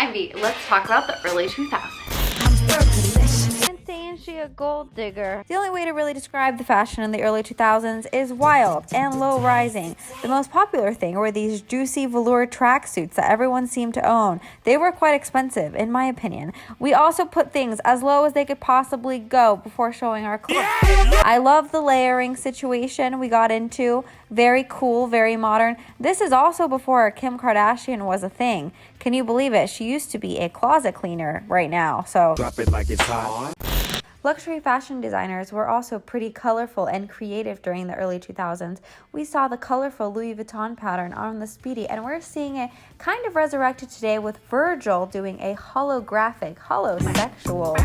Ivy, let's talk about the early 2000s. Saying she a gold digger. The only way to really describe the fashion in the early 2000s is wild and low rising. The most popular thing were these juicy velour tracksuits that everyone seemed to own. They were quite expensive, in my opinion. We also put things as low as they could possibly go before showing our clothes. I love the layering situation we got into. Very cool, very modern. This is also before Kim Kardashian was a thing. Can you believe it? She used to be a closet cleaner right now, so... Drop it like it's hot. Luxury fashion designers were also pretty colorful and creative during the early 2000s. We saw the colorful Louis Vuitton pattern on the Speedy, and we're seeing it kind of resurrected today with Virgil doing a holographic, holosexual.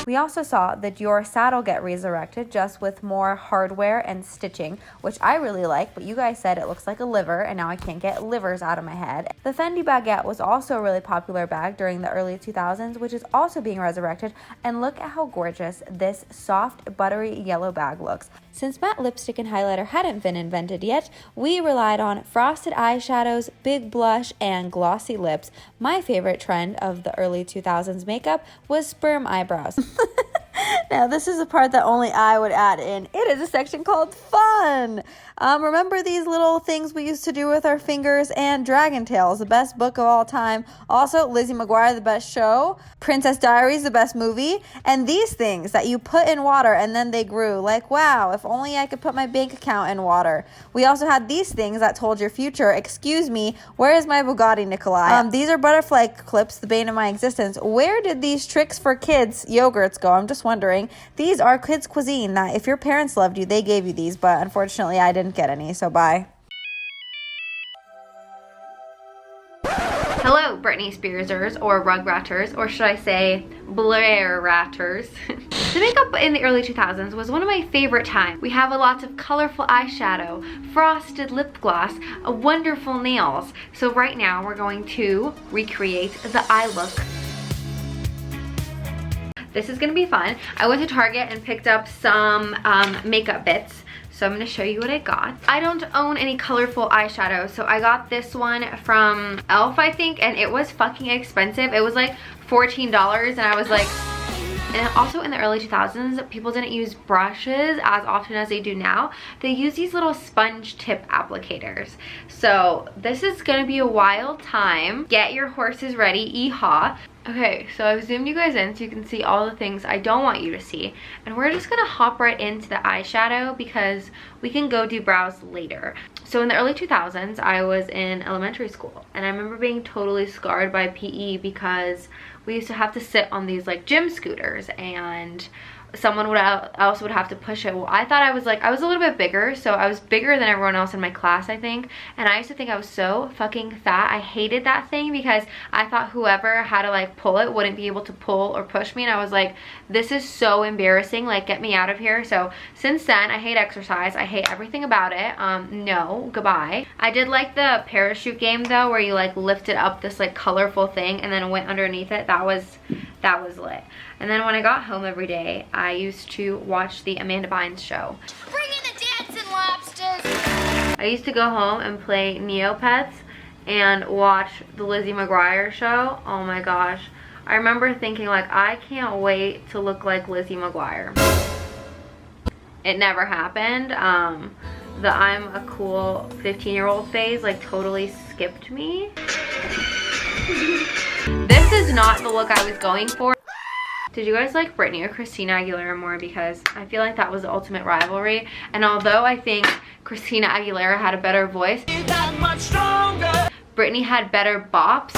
We also saw the Dior saddle get resurrected, just with more hardware and stitching, which I really like, but you guys said it looks like a liver, and now I can't get livers out of my head. The Fendi baguette was also a really popular bag during the early 2000s, which is also being resurrected, and look at how gorgeous this soft, buttery yellow bag looks. Since matte lipstick and highlighter hadn't been invented yet, we relied on frosted eyeshadows, big blush, and glossy lips. My favorite trend of the early 2000s makeup was sperm eyebrows. Now, this is the part that only I would add in. It is a section called fun. Remember these little things we used to do with our fingers? And Dragon Tales, the best book of all time. Also, Lizzie McGuire, the best show. Princess Diaries, the best movie. And these things that you put in water and then they grew. Like, wow, if only I could put my bank account in water. We also had these things that told your future. Excuse me, where is my Bugatti, Nikolai? These are butterfly clips, the bane of my existence. Where did these tricks for kids yogurts go? I'm just wondering. These are kids' cuisine that if your parents loved you, they gave you these, but unfortunately I didn't get any, so bye. Hello, Britney Spearsers, or Rugratters, or should I say Blair Ratters. The makeup in the early 2000s was one of my favorite times. We have a lot of colorful eyeshadow, frosted lip gloss, wonderful nails. So right now we're going to recreate the eye look. This is gonna be fun. I went to Target and picked up some makeup bits. So I'm gonna show you what I got. I don't own any colorful eyeshadow, so I got this one from e.l.f. I think, and it was fucking expensive. It was like $14, and I was like, and also in the early 2000s, people didn't use brushes as often as they do now. They use these little sponge tip applicators. So this is gonna be a wild time. Get your horses ready, yeehaw. Okay, so I've zoomed you guys in so you can see all the things I don't want you to see. And we're just gonna hop right into the eyeshadow because we can go do brows later. So in the early 2000s, I was in elementary school. And I remember being totally scarred by PE because we used to have to sit on these like gym scooters, and someone else would have to push it. Well, I thought I was a little bit bigger, so I was bigger than everyone else in my class, I think, and I used to think I was so fucking fat. I hated that thing because I thought whoever had to like pull it wouldn't be able to pull or push me, and I was like, this is so embarrassing, like get me out of here. So since then, I hate exercise. I hate everything about it. No, goodbye. I did like the parachute game though, where you like lifted up this like colorful thing and then went underneath it. That was lit. And then when I got home every day, I used to watch the Amanda Bynes show. Bring in the dancing lobsters! I used to go home and play Neopets and watch the Lizzie McGuire show. Oh my gosh. I remember thinking like, I can't wait to look like Lizzie McGuire. It never happened. The I'm a cool 15-year-old phase like totally skipped me. This is not the look I was going for. Did you guys like Britney or Christina Aguilera more? Because I feel like that was the ultimate rivalry. And although I think Christina Aguilera had a better voice, Britney had better bops.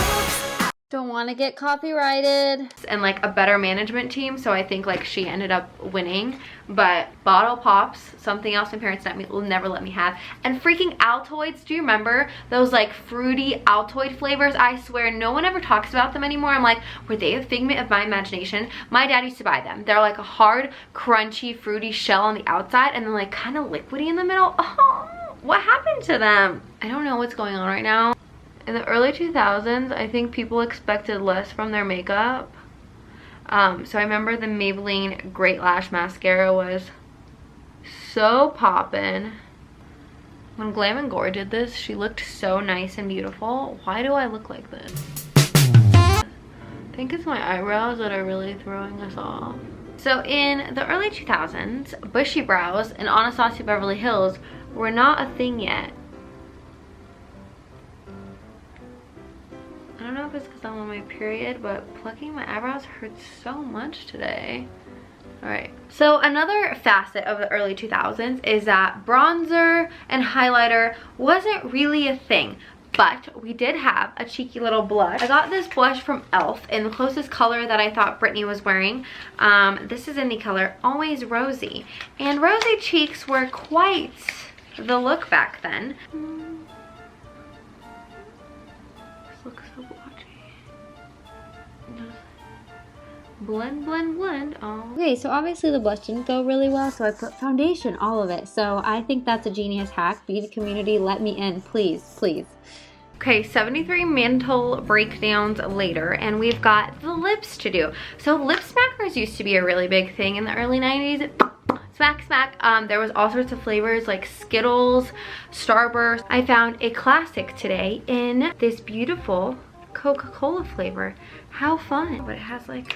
Don't want to get copyrighted. And like a better management team, so I think like she ended up winning. But bottle pops, something else my parents will never let me have. And freaking Altoids, do you remember those like fruity Altoid flavors? I swear no one ever talks about them anymore. I'm like, were they a figment of my imagination? My dad used to buy them. They're like a hard, crunchy, fruity shell on the outside and then like kind of liquidy in the middle. Oh, what happened to them? I don't know what's going on right now. In the early 2000s, I think people expected less from their makeup. So I remember the Maybelline Great Lash Mascara was so poppin'. When Glam and Gore did this, she looked so nice and beautiful. Why do I look like this? I think it's my eyebrows that are really throwing us off. So in the early 2000s, bushy brows in Anastasia Beverly Hills were not a thing yet. I don't know if it's because I'm on my period, but plucking my eyebrows hurts so much today. Alright, so another facet of the early 2000s is that bronzer and highlighter wasn't really a thing, but we did have a cheeky little blush. I got this blush from e.l.f. in the closest color that I thought Brittany was wearing. This is in the color Always Rosy, and rosy cheeks were quite the look back then. This looks so blotchy. Blend, blend, blend. Oh. Okay, so obviously the blush didn't go really well, so I put foundation, all of it. So I think that's a genius hack. Beauty community, let me in, please, please. Okay, 73 mantle breakdowns later, and we've got the lips to do. So lip smackers used to be a really big thing in the early 90s. Smack, smack. There was all sorts of flavors like Skittles, Starburst. I found a classic today in this beautiful Coca-Cola flavor. How fun. But it has like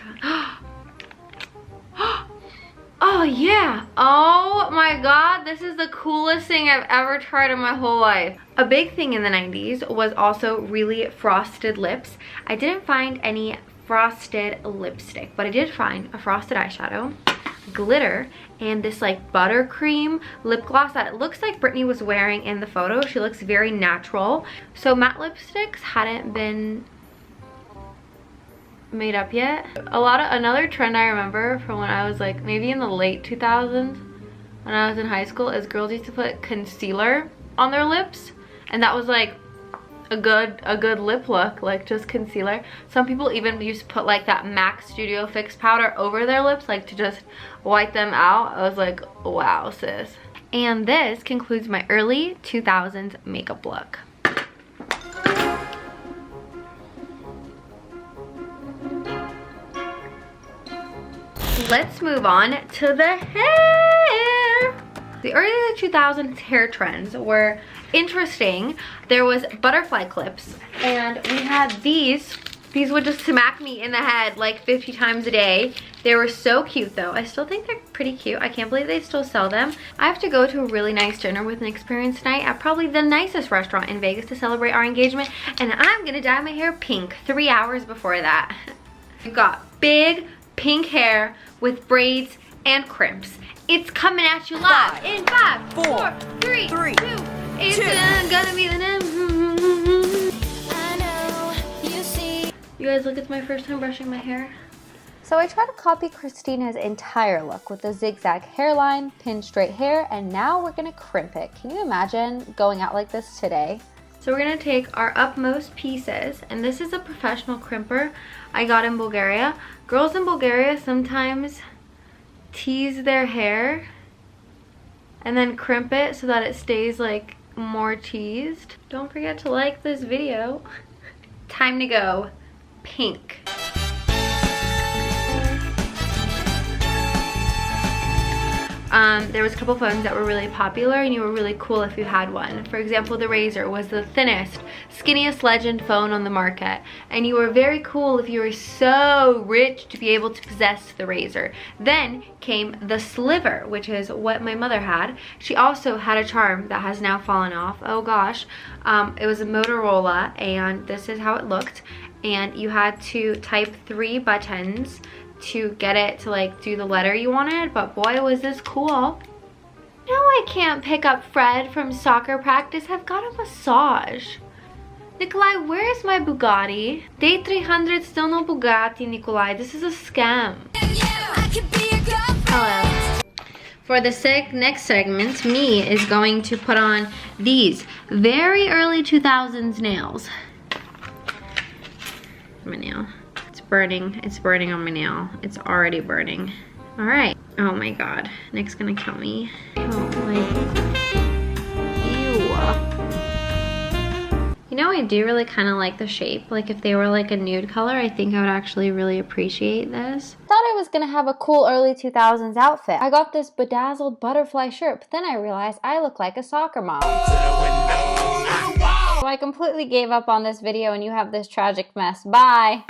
oh yeah, oh my god, this is the coolest thing I've ever tried in my whole life. A big thing in the 90s was also really frosted lips. I didn't find any frosted lipstick, but I did find a frosted eyeshadow, glitter, and this like buttercream lip gloss that it looks like Brittany was wearing in the photo. She looks very natural. So matte lipsticks hadn't been made up yet. Another trend I remember from when I was like maybe in the late 2000s when I was in high school is girls used to put concealer on their lips, and that was like a good lip look, like just concealer. Some people even used to put like that MAC Studio Fix powder over their lips, like to just white them out. I was like, wow, sis. And this concludes my early 2000s makeup look. Let's move on to the hair. The early 2000s hair trends were interesting. There was butterfly clips, and we had these. These would just smack me in the head like 50 times a day. They were so cute though. I still think they're pretty cute. I can't believe they still sell them. I have to go to a really nice dinner with an experience tonight at probably the nicest restaurant in Vegas to celebrate our engagement, and I'm gonna dye my hair pink 3 hours before that. We've got big pink hair with braids and crimps. It's coming at you live in 5, 4, 3, 2. It's gonna be the name. I know you see. You guys, look, it's my first time brushing my hair. So I tried to copy Christina's entire look with the zigzag hairline, pin straight hair, and now we're gonna crimp it. Can you imagine going out like this today? So we're gonna take our upmost pieces, and this is a professional crimper I got in Bulgaria. Girls in Bulgaria sometimes tease their hair and then crimp it so that it stays like more teased. Don't forget to like this video. Time to go pink. There was a couple phones that were really popular, and you were really cool if you had one. For example, the Razr was the thinnest, skinniest legend phone on the market, and you were very cool if you were so rich to be able to possess the Razr. Then came the Sliver, which is what my mother had. She also had a charm that has now fallen off. Oh gosh. It was a Motorola, and this is how it looked, and you had to type 3 buttons to get it to like do the letter you wanted, but boy was this cool. No, I can't pick up Fred from soccer practice. I've got a massage. Nikolai, where's my Bugatti? Day 300, still no Bugatti, Nikolai. This is a scam. Hello. For the next segment, me is going to put on these very early 2000s nails. My nail. It's burning on my nail. It's already burning. All right. Oh my God, Nick's gonna kill me. Oh my, ew. You know, I do really kind of like the shape. Like if they were like a nude color, I think I would actually really appreciate this. Thought I was gonna have a cool early 2000s outfit. I got this bedazzled butterfly shirt, but then I realized I look like a soccer mom. So I completely gave up on this video and you have this tragic mess. Bye!